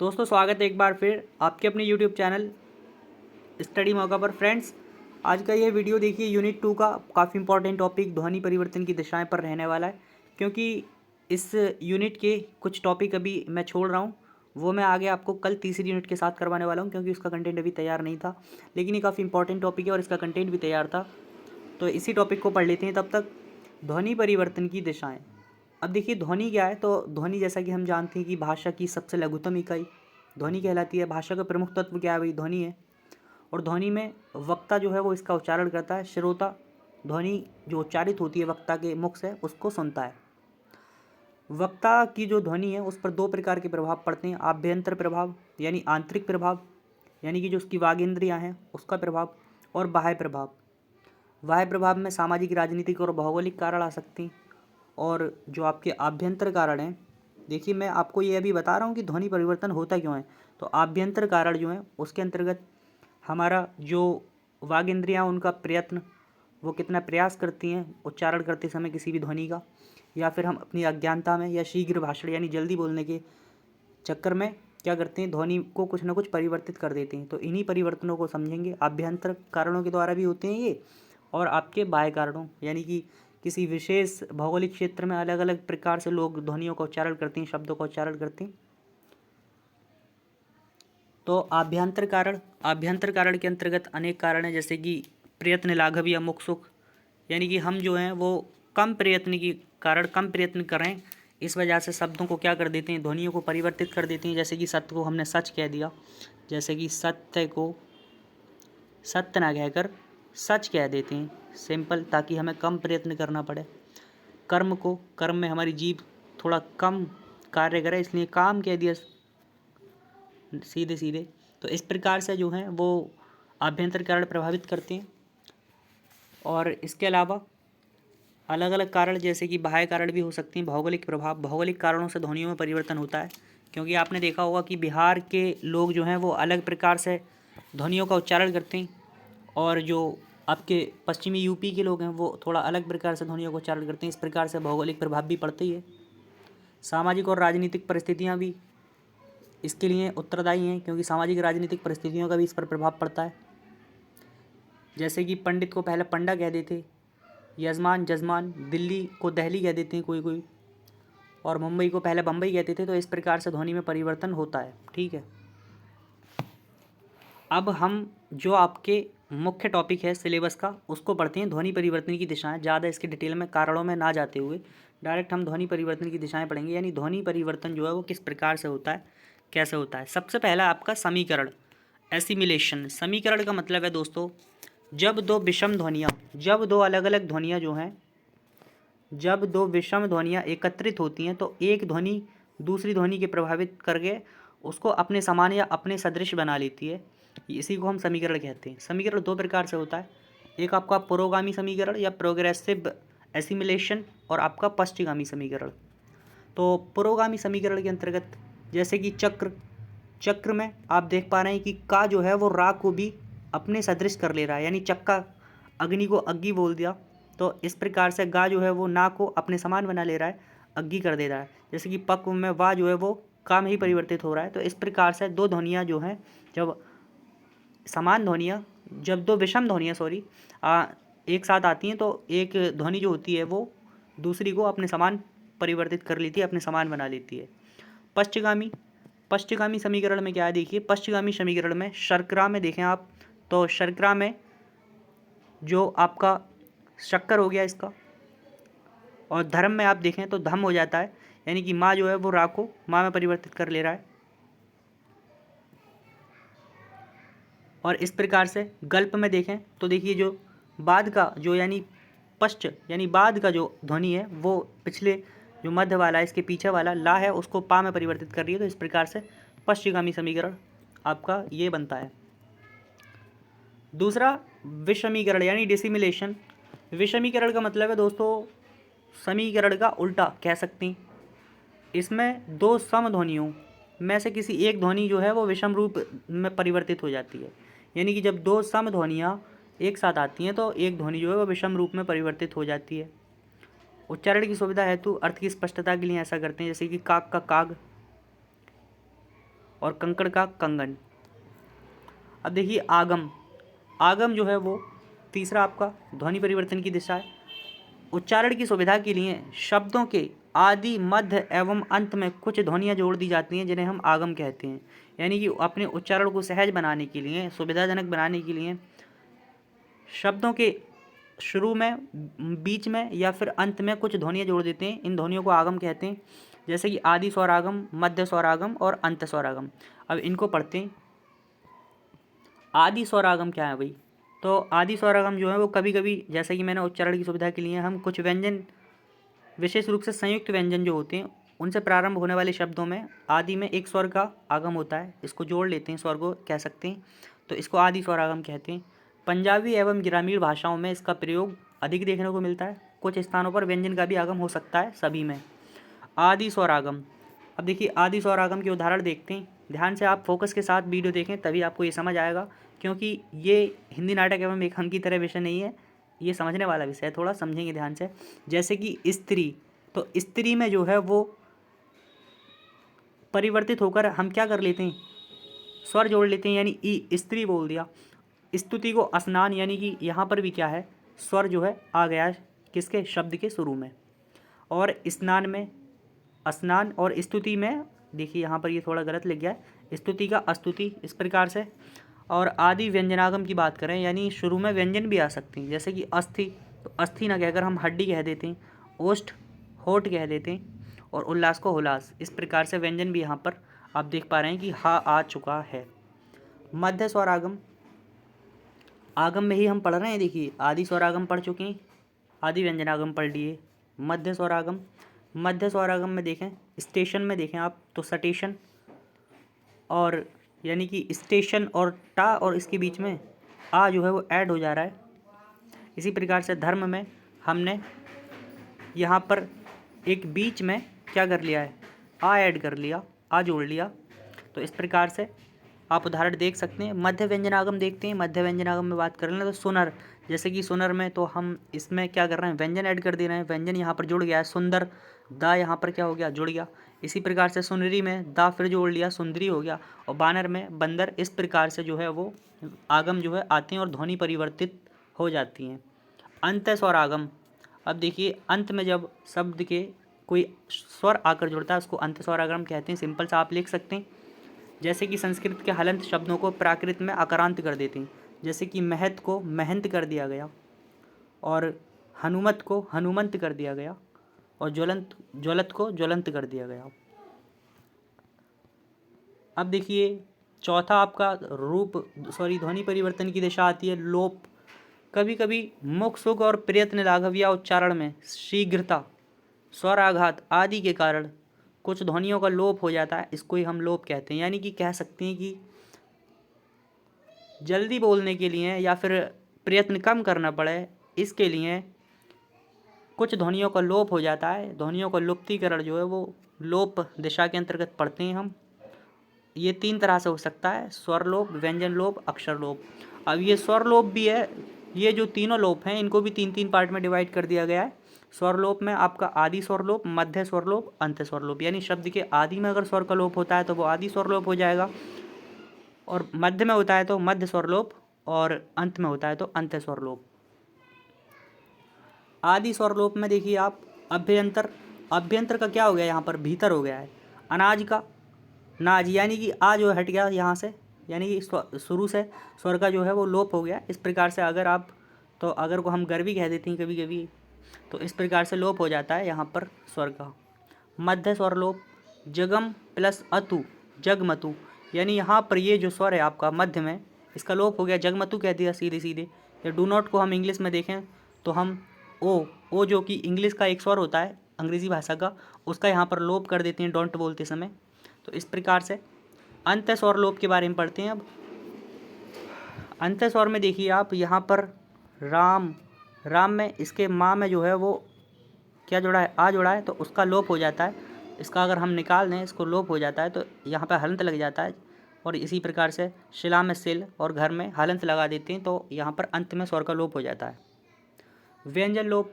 दोस्तों स्वागत है एक बार फिर आपके अपने यूट्यूब चैनल स्टडी मौका पर। फ्रेंड्स, आज का ये वीडियो देखिए यूनिट 2 का काफ़ी इंपॉर्टेंट टॉपिक ध्वनि परिवर्तन की दिशाएं पर रहने वाला है, क्योंकि इस यूनिट के कुछ टॉपिक अभी मैं छोड़ रहा हूँ। वो मैं आगे आपको कल तीसरी यूनिट के साथ करवाने वाला हूँ, क्योंकि उसका कंटेंट अभी तैयार नहीं था। लेकिन ये काफ़ी इंपॉर्टेंट टॉपिक है और इसका कंटेंट भी तैयार था, तो इसी टॉपिक को पढ़ लेते हैं तब तक। ध्वनि परिवर्तन की दिशाएं। अब देखिए ध्वनि क्या है, तो ध्वनि जैसा कि हम जानते हैं कि भाषा की सबसे लघुतम इकाई ध्वनि कहलाती है। भाषा का प्रमुख तत्व क्या है भाई? ध्वनि है। और ध्वनि में वक्ता जो है वो इसका उच्चारण करता है, श्रोता ध्वनि जो उच्चारित होती है वक्ता के मुख से उसको सुनता है। वक्ता की जो ध्वनि है उस पर दो प्रकार के प्रभाव पड़ते हैं, आभ्यंतर प्रभाव यानी आंतरिक प्रभाव, यानी कि जो उसकी वाग इंद्रियाँ हैं उसका प्रभाव, और बाह्य प्रभाव। बाह्य प्रभाव में सामाजिक, राजनीतिक और भौगोलिक कारण आ सकते हैं। और जो आपके आभ्यंतर कारण हैं, देखिए मैं आपको ये अभी बता रहा हूँ कि ध्वनि परिवर्तन होता क्यों है। तो आभ्यंतर कारण जो है उसके अंतर्गत हमारा जो वाग इंद्रियाँ उनका प्रयत्न, वो कितना प्रयास करती हैं उच्चारण करते समय किसी भी ध्वनि का, या फिर हम अपनी अज्ञानता में या शीघ्र भाषण यानी जल्दी बोलने के चक्कर में क्या करते हैं, ध्वनि को कुछ ना कुछ परिवर्तित कर देते हैं। तो इन्हीं परिवर्तनों को समझेंगे। आभ्यंतर कारणों के द्वारा भी होते हैं ये, और आपके बाह्य कारणों यानी कि किसी विशेष भौगोलिक क्षेत्र में अलग अलग प्रकार से लोग ध्वनियों का उच्चारण करते हैं, शब्दों का उच्चारण करते हैं। तो आभ्यंतर कारण के अंतर्गत अनेक कारण हैं, जैसे कि प्रयत्न लाघव या मुख सुख, यानी कि हम जो हैं वो कम प्रयत्न की कारण कम प्रयत्न करें, इस वजह से शब्दों को क्या कर देते हैं, ध्वनियों को परिवर्तित कर देते हैं। जैसे कि सत्य को हमने सच कह दिया, जैसे कि सत्य को सत्य ना कहकर सच कह देते हैं, सिंपल, ताकि हमें कम प्रयत्न करना पड़े। कर्म में हमारी जीभ थोड़ा कम कार्य करे, इसलिए काम कह दिया सीधे सीधे। तो इस प्रकार से जो है वो आभ्यंतर कारण प्रभावित करते हैं। और इसके अलावा अलग अलग कारण जैसे कि बाह्य कारण भी हो सकते हैं। भौगोलिक प्रभाव, भौगोलिक कारणों से ध्वनियों में परिवर्तन होता है, क्योंकि आपने देखा होगा कि बिहार के लोग जो हैं वो अलग प्रकार से ध्वनियों का उच्चारण करते हैं, और जो आपके पश्चिमी यूपी के लोग हैं वो थोड़ा अलग प्रकार से ध्वनियों का उच्चारण करते हैं। इस प्रकार से भौगोलिक प्रभाव भी पड़ता ही है। सामाजिक और राजनीतिक परिस्थितियाँ भी इसके लिए उत्तरदायी हैं, क्योंकि सामाजिक राजनीतिक परिस्थितियों का भी इस पर प्रभाव पड़ता है। जैसे कि पंडित को पहले पंडा कह देते, यजमान जजमान, दिल्ली को दहली कह देते हैं कोई कोई, और मुंबई को पहले बम्बई कहते थे। तो इस प्रकार से ध्वनि में परिवर्तन होता है। ठीक है, अब हम जो आपके मुख्य टॉपिक है सिलेबस का उसको पढ़ते हैं, ध्वनि परिवर्तन की दिशाएं। ज़्यादा इसके डिटेल में कारणों में ना जाते हुए डायरेक्ट हम ध्वनि परिवर्तन की दिशाएं पढ़ेंगे, यानी ध्वनि परिवर्तन जो है वो किस प्रकार से होता है, कैसे होता है। सबसे पहला आपका समीकरण, एसिमिलेशन। समीकरण का मतलब है दोस्तों, जब दो विषम ध्वनियाँ, जब दो अलग अलग ध्वनियाँ जो हैं, जब दो विषम ध्वनियाँ एकत्रित होती हैं तो एक ध्वनि दूसरी ध्वनि के प्रभावित करके उसको अपने समान या अपने सदृश बना लेती है। इसी को हम समीकरण कहते हैं। समीकरण दो प्रकार से होता है, एक आपका पुरोगामी समीकरण या प्रोग्रेसिव एसिमिलेशन, और आपका पश्चिगामी समीकरण। तो पुरोगामी समीकरण के अंतर्गत जैसे कि चक्र में आप देख पा रहे हैं कि का जो है वो रा को भी अपने सदृश कर ले रहा है, यानी चक्का अग्नि को अग्गी बोल दिया। तो इस प्रकार से गा जो है वो ना को अपने समान बना ले रहा है, अग्गी कर दे रहा है। जैसे कि पक्व में वा जो है वो का में ही परिवर्तित हो रहा है। तो इस प्रकार से दो ध्वनियाँ जो हैं, जब समान ध्वनियाँ, जब दो विषम ध्वनियाँ एक साथ आती हैं तो एक ध्वनि जो होती है वो दूसरी को अपने समान परिवर्तित कर लेती है, अपने समान बना लेती है। पश्चगामी पश्चगामी समीकरण में क्या है, देखिए पश्चगामी समीकरण में शर्करा में देखें आप, तो शर्करा में जो आपका शक्कर हो गया इसका, और धर्म में आप देखें तो धम हो जाता है, यानी कि माँ जो है वो रा को माँ में परिवर्तित कर ले रहा है। और इस प्रकार से गल्प में देखें तो देखिए जो बाद का जो यानी पश्च यानी बाद का जो ध्वनि है वो पिछले जो मध्य वाला है, इसके पीछे वाला ला है, उसको पा में परिवर्तित कर रही है। तो इस प्रकार से पश्चिगामी समीकरण आपका ये बनता है। दूसरा विषमीकरण यानी डिसिमिलेशन। विषमीकरण का मतलब है दोस्तों समीकरण का उल्टा कह सकते हैं। इसमें दो सम ध्वनियों में से किसी एक ध्वनि जो है वो विषम रूप में परिवर्तित हो जाती है, यानी कि जब दो सम ध्वनियाँ एक साथ आती हैं तो एक ध्वनि जो है वो विषम रूप में परिवर्तित हो जाती है। उच्चारण की सुविधा हेतु अर्थ की स्पष्टता के लिए ऐसा करते हैं, जैसे कि काग का काग, और कंकड़ का कंगन। अब देखिए आगम, आगम जो है वो तीसरा आपका ध्वनि परिवर्तन की दिशा है। उच्चारण की सुविधा के लिए शब्दों के आदि मध्य एवं अंत में कुछ ध्वनियाँ जोड़ दी जाती हैं जिन्हें हम आगम कहते हैं। यानी कि अपने उच्चारण को सहज बनाने के लिए, सुविधाजनक बनाने के लिए शब्दों के शुरू में, बीच में या फिर अंत में कुछ ध्वनियाँ जोड़ देते हैं। इन ध्वनियों को आगम कहते हैं, जैसे कि आदि स्वरागम, मध्य स्वरागम और अंत स्वरागम। अब इनको पढ़ते हैं। आदि स्वरागम क्या है भाई? तो आदि स्वरागम जो है वो कभी कभी, जैसे कि मैंने उच्चारण की सुविधा के लिए हम कुछ व्यंजन, विशेष रूप से संयुक्त व्यंजन जो होते हैं उनसे प्रारंभ होने वाले शब्दों में आदि में एक स्वर का आगम होता है, इसको जोड़ लेते हैं, स्वर को कह सकते हैं, तो इसको आदि स्वरागम कहते हैं। पंजाबी एवं ग्रामीण भाषाओं में इसका प्रयोग अधिक देखने को मिलता है। कुछ स्थानों पर व्यंजन का भी आगम हो सकता है, सभी में। आदि स्वरागम। अब देखिए आदि स्वरागम के उदाहरण देखते हैं। ध्यान से आप फोकस के साथ वीडियो देखें, तभी आपको ये समझ आएगा, क्योंकि ये हिंदी नाटक एवं एक अंक की तरह विषय नहीं है, ये समझने वाला विषय है, थोड़ा समझेंगे ध्यान से। जैसे कि स्त्री, तो स्त्री में जो है वो परिवर्तित होकर हम क्या कर लेते हैं, स्वर जोड़ लेते हैं, यानी ई, स्त्री बोल दिया। स्तुति को स्नान, यानी कि यहाँ पर भी क्या है, स्वर जो है आ गया है किसके, शब्द के शुरू में। और स्नान में स्नान, और स्तुति में देखिए यहाँ पर ये थोड़ा गलत लिख गया है, स्तुति का अस्तुति, इस प्रकार से। और आदि व्यंजनागम की बात करें, यानी शुरू में व्यंजन भी आ सकती हैं, जैसे कि अस्थि, तो अस्थि ना कहकर हम हड्डी कह देते हैं, ओष्ठ होठ कह देते हैं, और उल्लास को हुलास। इस प्रकार से व्यंजन भी यहाँ पर आप देख पा रहे हैं कि हा आ चुका है। मध्य स्वरागम, आगम में ही हम पढ़ रहे हैं, देखिए आदि स्वरागम पढ़ चुके हैं, आदि व्यंजनागम पढ़ लिए। मध्य स्वरागम, मध्य स्वरागम में देखें, स्टेशन में देखें आप तो सटेशन, और यानी कि स्टेशन और टा और इसके बीच में आ जो है वो ऐड हो जा रहा है। इसी प्रकार से धर्म में हमने यहाँ पर एक बीच में क्या कर लिया है, आ ऐड कर लिया, आ जोड़ लिया। तो इस प्रकार से आप उदाहरण देख सकते हैं। मध्य व्यंजनागम देखते हैं। मध्य व्यंजनागम में बात कर लें तो सुनर, जैसे कि सुनर में तो हम इसमें क्या कर रहे हैं, व्यंजन ऐड कर दे रहे हैं, व्यंजन यहाँ पर जुड़ गया है, सुंदर, दा यहाँ पर क्या हो गया, जुड़ गया। इसी प्रकार से सुनरी में दा फिर जोड़ लिया, सुंदरी हो गया। और बानर में बंदर। इस प्रकार से जो है वो आगम जो है आते हैं और ध्वनि परिवर्तित हो जाती हैं। अंत स्वर आगम, अब देखिए अंत में जब शब्द के कोई स्वर आकर जुड़ता है उसको अंत स्वर आगम कहते हैं। सिंपल सा आप लिख सकते हैं, जैसे कि संस्कृत के हलंत शब्दों को प्राकृत में आक्रांत कर देते हैं, जैसे कि महत को महंत कर दिया गया, और हनुमत को हनुमंत कर दिया गया, और ज्वलत को ज्वलंत कर दिया गया। अब देखिए चौथा आपका ध्वनि परिवर्तन की दिशा आती है लोप। कभी कभी मुख सुख और प्रयत्न लाघव या उच्चारण में शीघ्रता, स्वर आघात आदि के कारण कुछ ध्वनियों का लोप हो जाता है, इसको ही हम लोप कहते हैं। यानी कि कह सकते हैं कि जल्दी बोलने के लिए या फिर प्रयत्न कम करना पड़े, इसके लिए कुछ ध्वनियों का लोप हो जाता है। ध्वनियों का लुप्तीकरण जो है वो लोप दिशा के अंतर्गत पढ़ते हैं हम। ये 3 तरह से हो सकता है, स्वर लोप, व्यंजन लोप, अक्षर लोप। अब ये स्वर लोप भी है, ये जो तीनों लोप हैं इनको भी 3-3 पार्ट में डिवाइड कर दिया गया है। स्वर लोप में आपका आदि स्वर लोप, मध्य स्वर लोप, अंत स्वर लोप। यानी शब्द के आदि में अगर स्वर का लोप होता है तो वो आदि स्वर लोप हो जाएगा, और मध्य में होता है तो मध्य स्वर लोप, और अंत में होता है तो अंत स्वर लोप। आदि स्वर लोप में देखिए आप अभ्यंतर, अभ्यंतर का क्या हो गया, यहाँ पर भीतर हो गया है। अनाज का नाज, यानी कि आ जो हट गया यहाँ से, यानी कि शुरू से स्वर का जो है वो लोप हो गया। इस प्रकार से अगर आप, तो अगर को हम गर्वी कह देते हैं कभी कभी, तो इस प्रकार से लोप हो जाता है यहाँ पर स्वर का। मध्य स्वर लोप, जगम प्लस अतु, जगमतु, यानी यहाँ पर ये जो स्वर है आपका मध्य में, इसका लोप हो गया, जगमतु कह दिया सीधे सीधे। या डू नॉट को हम इंग्लिश में देखें तो हम ओ जो कि इंग्लिश का एक स्वर होता है अंग्रेज़ी भाषा का, उसका यहाँ पर लोप कर देते हैं डोंट बोलते समय। तो इस प्रकार से अंत स्वर लोप के बारे में पढ़ते हैं। अब अंत स्वर में देखिए आप यहाँ पर राम, राम में इसके माँ में जो है वो क्या जोड़ा है, आ जोड़ा है, तो उसका लोप हो जाता है। इसका अगर हम निकाल दें, इसको लोप हो जाता है तो यहाँ पर हलंत लग जाता है। और इसी प्रकार से शिला में सिल और घर में हलंत लगा देते हैं, तो यहाँ पर अंत में स्वर का लोप हो जाता है। व्यंजन लोप,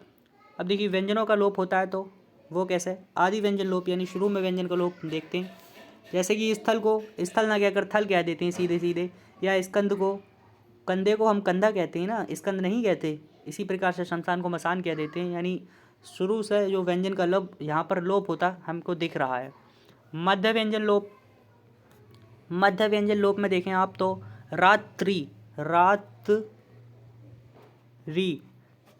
अब देखिए व्यंजनों का लोप होता है तो वो कैसे, आदि व्यंजन लोप, यानी शुरू में व्यंजन का लोप देखते हैं। जैसे कि स्थल को स्थल ना कहकर थल कह देते हैं सीधे सीधे, या स्कंद को कंधे को हम कंधा कहते हैं ना, स्कंद नहीं कहते। इसी प्रकार से शमशान को मसान कह देते हैं। यानी शुरू से जो व्यंजन का लोप यहाँ पर लोप होता हमको दिख रहा है। मध्य व्यंजन लोप, मध्य व्यंजन लोप में देखें आप तो रात्रि, रात्रि,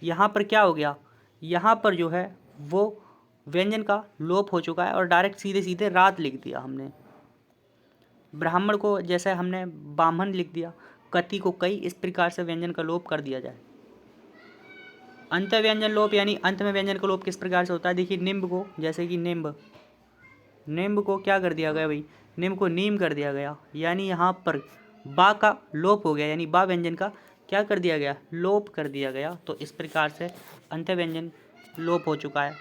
यहाँ पर क्या हो गया, यहाँ पर जो है वो व्यंजन का लोप हो चुका है और डायरेक्ट सीधे सीधे रात लिख दिया हमने। ब्राह्मण को जैसे हमने बामन लिख दिया, कति को कई, इस प्रकार से व्यंजन का लोप कर दिया जाए। अंत व्यंजन लोप यानी अंत में व्यंजन का लोप किस प्रकार से होता है, देखिए निम्ब को, जैसे कि निम्ब, निम्ब को क्या कर दिया गया भाई, निम्ब को नीम कर दिया गया, यानी यहाँ पर बा का लोप हो गया, यानी बा व्यंजन का क्या कर दिया गया, लोप कर दिया गया। तो इस प्रकार से अंत व्यंजन लोप हो चुका है।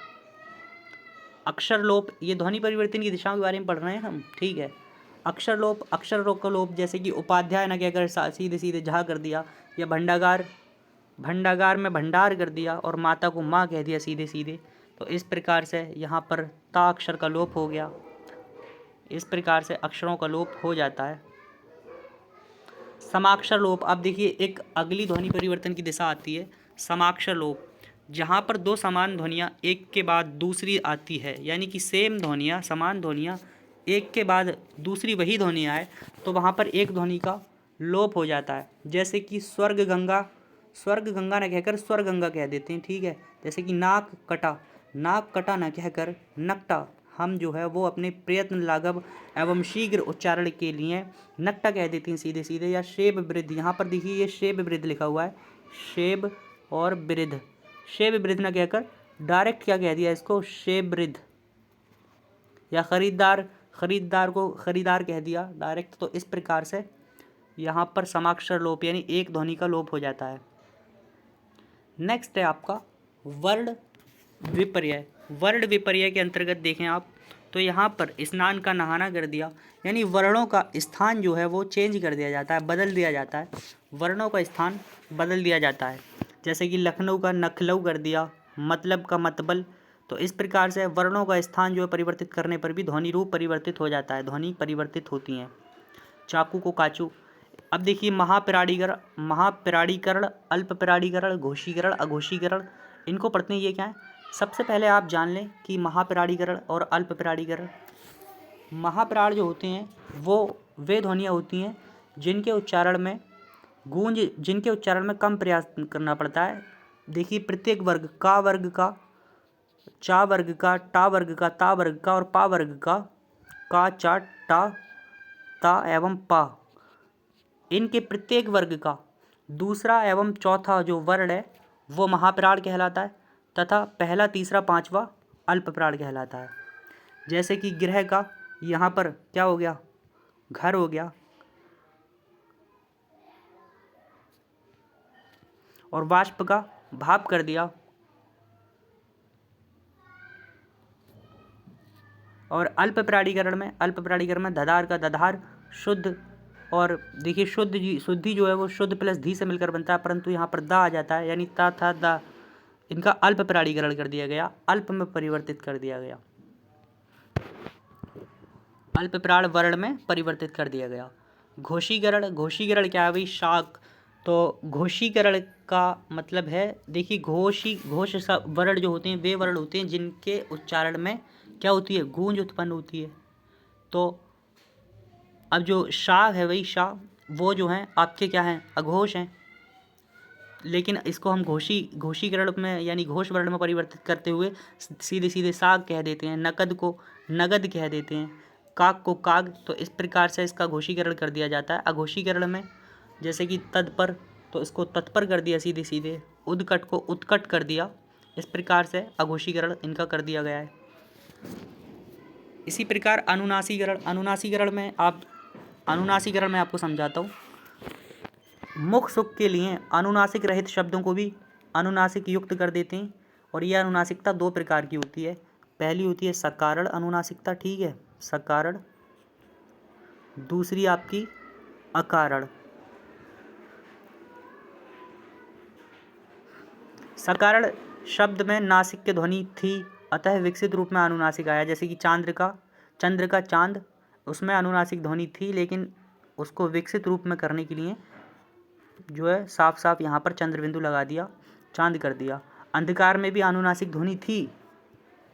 अक्षर लोप, ये ध्वनि परिवर्तन की दिशाओं के बारे में पढ़ रहे हैं हम, ठीक है। अक्षर लोप, अक्षर का लोप, जैसे कि उपाध्याय न कहकर सीधे सीधे झा कर दिया, या भंडागार, भंडागार में भंडार कर दिया और माता को माँ कह दिया सीधे सीधे। तो इस प्रकार से यहाँ पर ता अक्षर का लोप हो गया। इस प्रकार से अक्षरों का लोप हो जाता है। समाक्षर लोप, अब देखिए एक अगली ध्वनि परिवर्तन की दिशा आती है समाक्षर लोप, जहाँ पर दो समान ध्वनियाँ एक के बाद दूसरी आती है, यानी कि सेम ध्वनियाँ, समान ध्वनियाँ एक के बाद दूसरी वही ध्वनियाँ आए, तो वहाँ पर एक ध्वनि का लोप हो जाता है। जैसे कि स्वर्ग गंगा, स्वर्ग गंगा न कहकर स्वर गंगा कह देते हैं, ठीक है। जैसे कि नाक कटा, नाक कटा न कहकर नकटा, हम जो है वो अपने प्रयत्न लाघव एवं शीघ्र उच्चारण के लिए नकटा कह देते हैं सीधे सीधे। या शेब वृद्ध, यहाँ पर देखिए ये शेब वृद्ध लिखा हुआ है, शेब और वृद्ध, शेब वृद्ध न कहकर डायरेक्ट क्या कह दिया इसको, शेब वृद्ध। या खरीदार, खरीदार को खरीदार कह दिया डायरेक्ट। तो इस प्रकार से यहाँ पर समाक्षर लोप यानी एक ध्वनि का लोप हो जाता है। नेक्स्ट है आपका वर्ण विपर्य। वर्ण विपर्य के अंतर्गत देखें आप तो यहाँ पर स्नान का नहाना कर दिया, यानी वर्णों का स्थान जो है वो चेंज कर दिया जाता है, बदल दिया जाता है, वर्णों का स्थान बदल दिया जाता है। जैसे कि लखनऊ का नखलऊ कर दिया, मतलब का मतबल। तो इस प्रकार से वर्णों का स्थान जो है परिवर्तित करने पर भी ध्वनि रूप परिवर्तित हो जाता है, ध्वनि परिवर्तित होती हैं। चाकू को काचू। अब देखिए महाप्राणीकरण, महाप्राणीकरण, अल्पप्राणीकरण, घोषीकरण, अघोषीकरण, इनको पढ़ते हैं। ये क्या है, सबसे पहले आप जान लें कि महाप्राणीकरण और अल्पप्राणीकरण। महाप्राण जो होते हैं वो वे ध्वनियाँ होती हैं जिनके उच्चारण में गूंज, जिनके उच्चारण में कम प्रयास करना पड़ता है। देखिए प्रत्येक वर्ग, का वर्ग का, चा वर्ग का, टा वर्ग का, ता वर्ग का और पा वर्ग का, चा, टा, ता एवं पा, इनके प्रत्येक वर्ग का दूसरा एवं चौथा जो वर्ण है वो महाप्राण कहलाता है, तथा पहला, तीसरा, पांचवा अल्पप्राण कहलाता है। जैसे कि गृह का यहाँ पर क्या हो गया, घर हो गया, और वाष्प का भाप कर दिया, और अल्पप्राणीकरण में दधार का दधार, शुद्ध, और देखिए शुद्धि जो है वो शुद्ध प्लस धी से मिलकर बनता है, परंतु यहाँ पर दा आ जाता है, यानी ता था दा, इनका अल्पप्राणीकरण कर दिया गया, अल्प में परिवर्तित कर दिया गया, अल्पप्राण वर्ण में परिवर्तित कर दिया गया। घोषीकरण, घोषीकरण क्या है भाई, शाक। तो घोषीकरण का मतलब है, देखिए घोष वर्ण जो होते हैं वे वर्ण होते हैं जिनके उच्चारण में क्या होती है, गूंज उत्पन्न होती है। तो अब जो शाह है वही शाह, वो जो हैं आपके क्या हैं, अघोष हैं, लेकिन इसको हम घोषीकरण में यानी घोष वर्ण में परिवर्तित करते हुए सीधे सीधे साग कह देते हैं, नकद को नगद कह देते हैं, काग को काग। तो इस प्रकार से इसका घोषीकरण कर दिया जाता है। अघोषीकरण में जैसे कि तत्पर, तो इसको तत्पर कर दिया सीधे सीधे, उदकट को उत्कट कर दिया, इस प्रकार से अघोषीकरण इनका कर दिया गया है। इसी प्रकार अनुनासीकरण, अनुनासीकरण में आपको समझाता हूँ। मुख सुख के लिए अनुनासिक रहित शब्दों को भी अनुनासिक युक्त कर देते हैं, और यह अनुनासिकता दो प्रकार की होती है। पहली होती है सकारण अनुनासिकता, ठीक है, सकारण। दूसरी आपकी अकारण। सकारण शब्द में नासिक की ध्वनि थी, अतः विकसित रूप में अनुनासिक आया। जैसे कि चंद्र का चांद, उसमें अनुनासिक ध्वनि थी, लेकिन उसको विकसित रूप में करने के लिए जो है साफ साफ यहाँ पर चंद्रबिंदु लगा दिया, चांद कर दिया। अंधकार में भी अनुनासिक ध्वनि थी,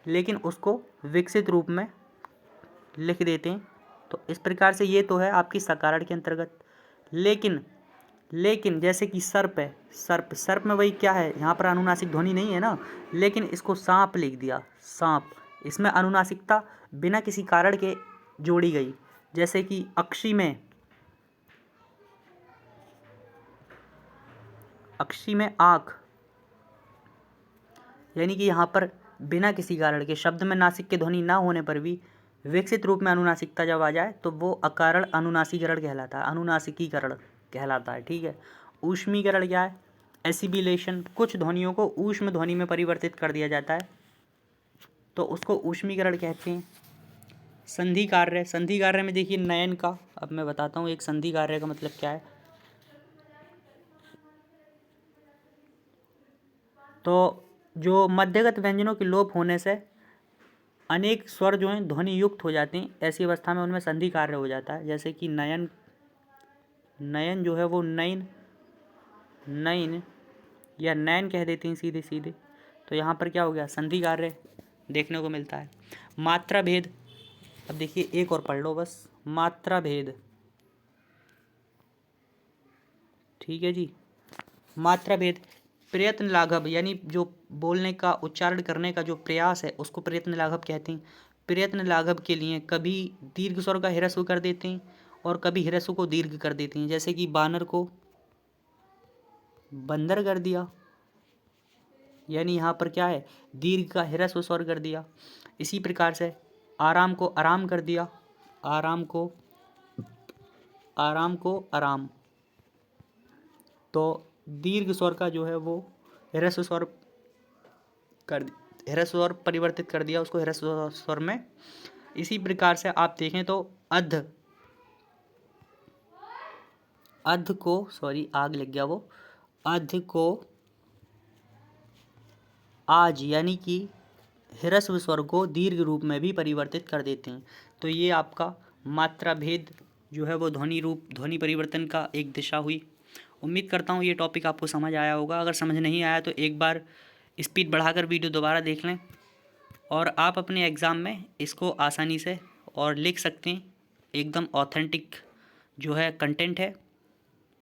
लेकिन उसको विकसित रूप में लिख देते हैं। तो इस प्रकार से ये तो है आपकी सकारण के अंतर्गत। लेकिन जैसे कि सर्प है, सर्प में वही क्या है, यहाँ पर अनुनासिक ध्वनि नहीं है ना, लेकिन इसको सांप लिख दिया, सांप। इसमें अनुनासिकता बिना किसी कारण के जोड़ी गई। जैसे कि अक्षी में आँख, यानी कि यहाँ पर बिना किसी कारण के शब्द में नासिक की ध्वनि ना होने पर भी विकसित रूप में अनुनासिकता जब आ जाए तो वो अकारण अनुनासिकरण कहलाता है, अनुनासिकीकरण कहलाता है। ठीक है। ऊष्मीकरण क्या है? एसिबिलेशन। कुछ ध्वनियों को ऊष्म ध्वनि में परिवर्तित कर दिया जाता है, तो उसको ऊष्मीकरण कहते हैं। संधि कार्य, संधि कार्य में देखिए नयन का, अब मैं बताता हूँ एक संधि कार्य का मतलब क्या है। तो जो मध्यगत व्यंजनों के लोप होने से अनेक स्वर जो हैं ध्वनि युक्त हो जाते हैं, ऐसी अवस्था में उनमें संधि कार्य हो जाता है। जैसे कि नयन जो है वो नैन या नैन कह देते हैं सीधे सीधे। तो यहाँ पर क्या हो गया, संधि कार्य देखने को मिलता है। मात्रा भेद, अब देखिए एक और पढ़ लो बस, मात्रा भेद। ठीक है जी। मात्रा भेद, प्रयत्न लाघव, यानी जो बोलने का उच्चारण करने का जो प्रयास है उसको प्रयत्न लाघव कहते हैं। प्रयत्न लाघव के लिए कभी दीर्घ स्वर का ह्रस्व कर देते हैं और कभी ह्रस्व को दीर्घ कर देते हैं। जैसे कि बानर को बंदर कर दिया, यानी यहाँ पर क्या है, दीर्घ का ह्रस्व स्वर कर दिया। इसी प्रकार से आराम को आराम कर दिया, आराम को आराम। तो दीर्घ स्वर का जो है वो ह्रस्व स्वर परिवर्तित कर दिया, उसको ह्रस्व स्वर में। इसी प्रकार से आप देखें तो अध को आज, यानी कि ह्रस्व स्वर को दीर्घ रूप में भी परिवर्तित कर देते हैं। तो ये आपका मात्रा भेद जो है वो ध्वनि परिवर्तन का एक दिशा हुई। उम्मीद करता हूँ ये टॉपिक आपको समझ आया होगा। अगर समझ नहीं आया तो एक बार स्पीड बढ़ाकर वीडियो दोबारा देख लें, और आप अपने एग्ज़ाम में इसको आसानी से और लिख सकते हैं। एकदम ऑथेंटिक जो है कंटेंट है।